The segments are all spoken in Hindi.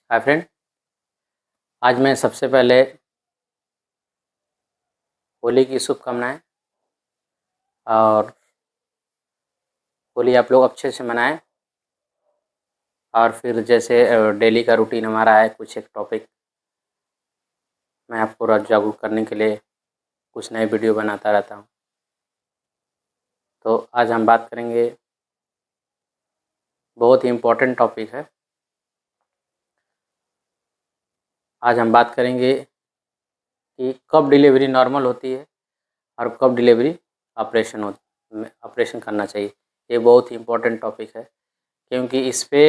हाय फ्रेंड, आज मैं सबसे पहले होली की शुभकामनाएं और होली आप लोग अच्छे से मनाएं। और फिर जैसे डेली का रूटीन हमारा है, कुछ एक टॉपिक मैं आपको रोज जागरूक करने के लिए कुछ नए वीडियो बनाता रहता हूं। तो आज हम बात करेंगे, बहुत ही इम्पोर्टेंट टॉपिक है। आज हम बात करेंगे कि कब डिलीवरी नॉर्मल होती है और कब डिलीवरी ऑपरेशन करना चाहिए। ये बहुत ही इम्पोर्टेंट टॉपिक है, क्योंकि इस पे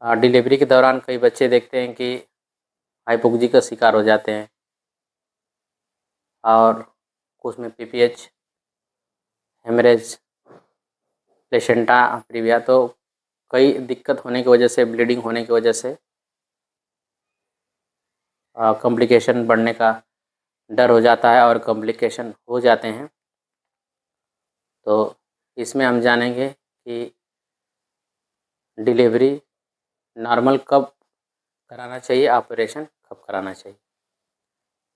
डिलीवरी के दौरान कई बच्चे देखते हैं कि हाइपोक्सी का शिकार हो जाते हैं और कुछ में पीपीएच, हेमरेज, प्लेसेंटा प्रीविया, तो कई दिक्कत होने की वजह से, ब्लीडिंग होने की वजह से कॉम्प्लिकेशन बढ़ने का डर हो जाता है और कॉम्प्लिकेशन हो जाते हैं। तो इसमें हम जानेंगे कि डिलीवरी नॉर्मल कब कराना चाहिए, ऑपरेशन कब कराना चाहिए।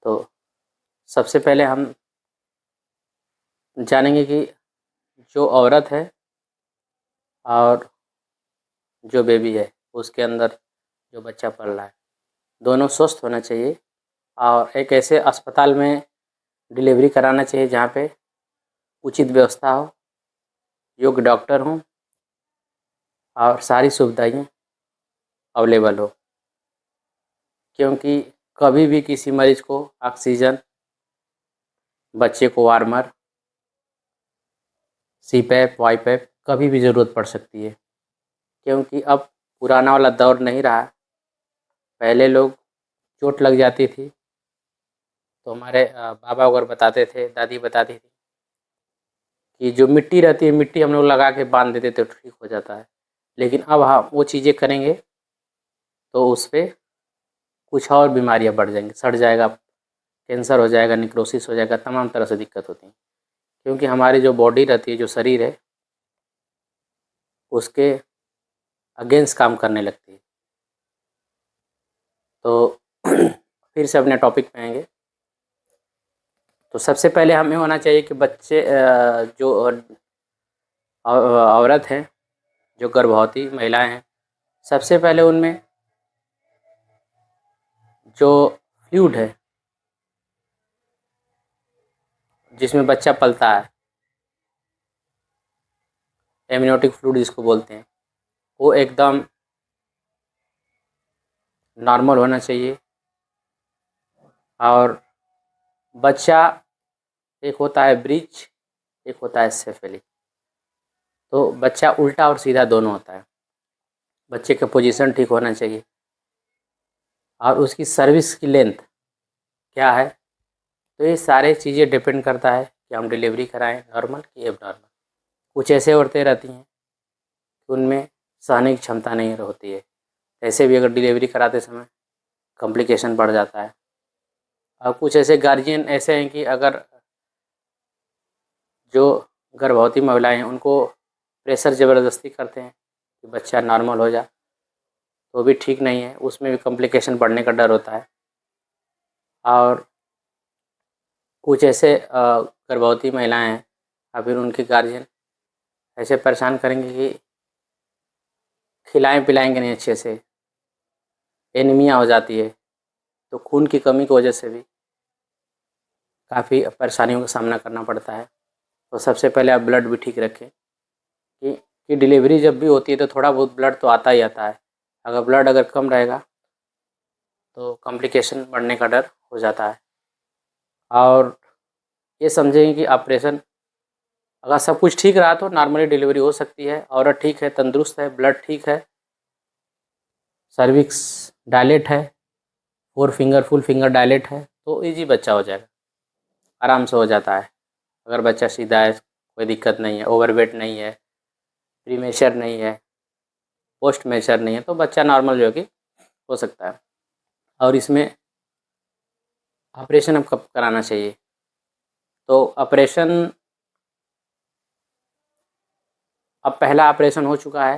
तो सबसे पहले हम जानेंगे कि जो औरत है और जो बेबी है, उसके अंदर जो बच्चा पल रहा है, दोनों स्वस्थ होना चाहिए और एक ऐसे अस्पताल में डिलीवरी कराना चाहिए जहाँ पे उचित व्यवस्था हो, योग्य डॉक्टर हों और सारी सुविधाएं अवेलेबल हो। क्योंकि कभी भी किसी मरीज़ को ऑक्सीजन, बच्चे को वार्मर, सीपैप, वाईपैप कभी भी ज़रूरत पड़ सकती है। क्योंकि अब पुराना वाला दौर नहीं रहा। पहले लोग चोट लग जाती थी तो हमारे बाबा वगैरह बताते थे, दादी बताती थी कि जो मिट्टी रहती है, मिट्टी हम लोग लगा के बांध देते थे तो ठीक हो जाता है। लेकिन अब हाँ, वो चीज़ें करेंगे तो उस पर कुछ और बीमारियां बढ़ जाएंगी, सड़ जाएगा, कैंसर हो जाएगा, निक्रोसिस हो जाएगा, तमाम तरह से दिक्कत होती है। क्योंकि हमारी जो बॉडी रहती है, जो शरीर है, उसके अगेंस्ट काम करने लगती है। तो फिर से अपने टॉपिक पे आएंगे। तो सबसे पहले हमें होना चाहिए कि बच्चे जो औरत है, जो गर्भवती महिलाएं हैं, सबसे पहले उनमें जो फ्लूइड है जिसमें बच्चा पलता है, एमनियोटिक फ्लूइड जिसको बोलते हैं, वो एकदम नॉर्मल होना चाहिए। और बच्चा, एक होता है ब्रीच, एक होता है सेफेलिक। तो बच्चा उल्टा और सीधा दोनों होता है। बच्चे का पोजीशन ठीक होना चाहिए और उसकी सर्विस की लेंथ क्या है। तो ये सारे चीज़ें डिपेंड करता है कि हम डिलीवरी कराएं नॉर्मल कि एबनॉर्मल। कुछ ऐसे औरतें रहती हैं कि उनमें सहने की क्षमता नहीं होती है, ऐसे भी अगर डिलीवरी कराते समय कॉम्प्लिकेशन बढ़ जाता है। और कुछ ऐसे गार्जियन ऐसे हैं कि अगर जो गर्भवती महिलाएं हैं उनको प्रेशर ज़बरदस्ती करते हैं कि बच्चा नॉर्मल हो जाए, तो भी ठीक नहीं है, उसमें भी कॉम्प्लिकेशन बढ़ने का डर होता है। और कुछ ऐसे गर्भवती महिलाएं हैं और फिर उनके गार्जियन ऐसे परेशान करेंगे कि खिलाएं पिलाएंगे नहीं अच्छे से, एनीमिया हो जाती है। तो खून की कमी की वजह से भी काफ़ी परेशानियों का सामना करना पड़ता है। तो सबसे पहले आप ब्लड भी ठीक रखें कि डिलीवरी जब भी होती है तो थोड़ा बहुत ब्लड तो आता ही आता है। अगर ब्लड अगर कम रहेगा तो कॉम्प्लिकेशन बढ़ने का डर हो जाता है। और ये समझेंगे कि ऑपरेशन अगर सब कुछ ठीक रहा तो नॉर्मली डिलीवरी हो सकती है। औरत ठीक है, तंदुरुस्त है, ब्लड ठीक है, सर्विक्स डायलेट है, फुल फिंगर डायलेट है, तो इजी बच्चा हो जाएगा, आराम से हो जाता है। अगर बच्चा सीधा है, कोई दिक्कत नहीं है, ओवरवेट नहीं है, प्रीमेचर नहीं है, पोस्ट मेचर नहीं है, तो बच्चा नॉर्मल जो है कि हो सकता है। और इसमें ऑपरेशन अब कब कराना चाहिए, तो ऑपरेशन अब पहला ऑपरेशन हो चुका है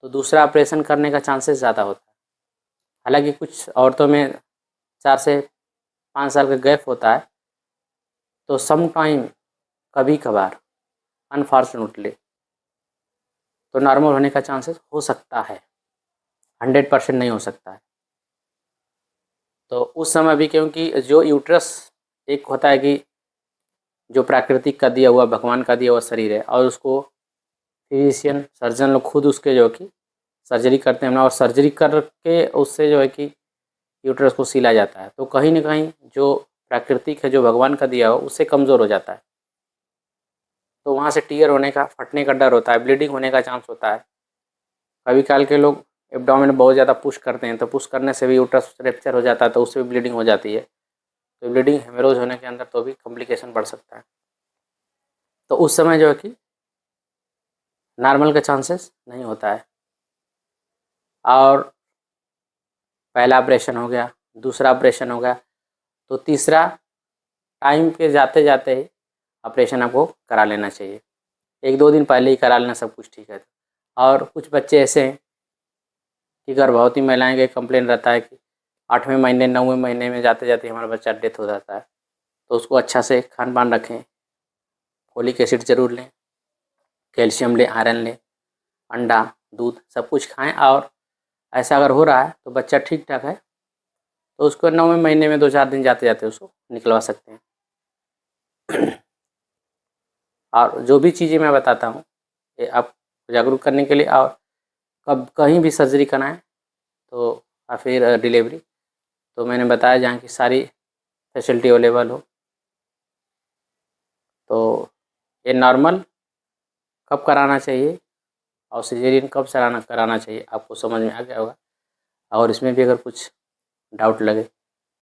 तो दूसरा ऑपरेशन करने का चांसेस ज़्यादा होता है। हालांकि कुछ औरतों में 4 से 5 साल का गैप होता है, तो सम टाइम कभी कभार अनफॉर्चुनेटली तो नॉर्मल होने का चांसेस हो सकता है, 100% नहीं हो सकता है। तो उस समय भी, क्योंकि जो यूट्रस एक होता है कि जो प्राकृतिक का दिया हुआ, भगवान का दिया हुआ शरीर है, और उसको फिजिशियन सर्जन लोग खुद उसके जो है कि सर्जरी करते हैं ना, और सर्जरी करके उससे जो है कि यूट्रस को सिला जाता है। तो कहीं ना कहीं जो प्राकृतिक है, जो भगवान का दिया हो, उससे कमज़ोर हो जाता है। तो वहाँ से टीयर होने का, फटने का डर होता है, ब्लीडिंग होने का चांस होता है। कभी काल के लोग एब्डोमेन बहुत ज़्यादा पुश करते हैं, तो पुश करने से भी यूट्रस रप्चर हो जाता है, तो उससे भी ब्लीडिंग हो जाती है। तो ब्लीडिंग हेमोरेज होने के अंदर तो भी कॉम्प्लिकेशन बढ़ सकता है। तो उस समय जो है कि नॉर्मल का चांसेस नहीं होता है। और पहला ऑपरेशन हो गया, दूसरा ऑपरेशन हो गया, तो तीसरा टाइम पे जाते जाते ही ऑपरेशन आपको करा लेना चाहिए। 1-2 दिन पहले ही करा लेना, सब कुछ ठीक है। और कुछ बच्चे ऐसे हैं कि गर्भवती महिलाएं का कंप्लेन रहता है कि 8वें महीने 9वें महीने में जाते जाते हमारा बच्चा डेथ हो जाता है। तो उसको अच्छा से खान पान रखें, फोलिक एसिड ज़रूर लें, कैल्शियम लें, आयरन लें, अंडा, दूध सब कुछ खाएं। और ऐसा अगर हो रहा है तो बच्चा ठीक ठाक है, तो उसको 9वें महीने में 2-4 दिन जाते जाते उसको निकलवा सकते हैं। और जो भी चीज़ें मैं बताता हूँ ये आप जागरूक करने के लिए, और कब कहीं भी सर्जरी कराएं तो या फिर डिलीवरी, तो मैंने बताया जहाँ की सारी फैसिलिटी अवेलेबल हो। तो ये नॉर्मल कब कराना चाहिए और सिजेरियन कब कराना चाहिए, आपको समझ में आ गया होगा। और इसमें भी अगर कुछ डाउट लगे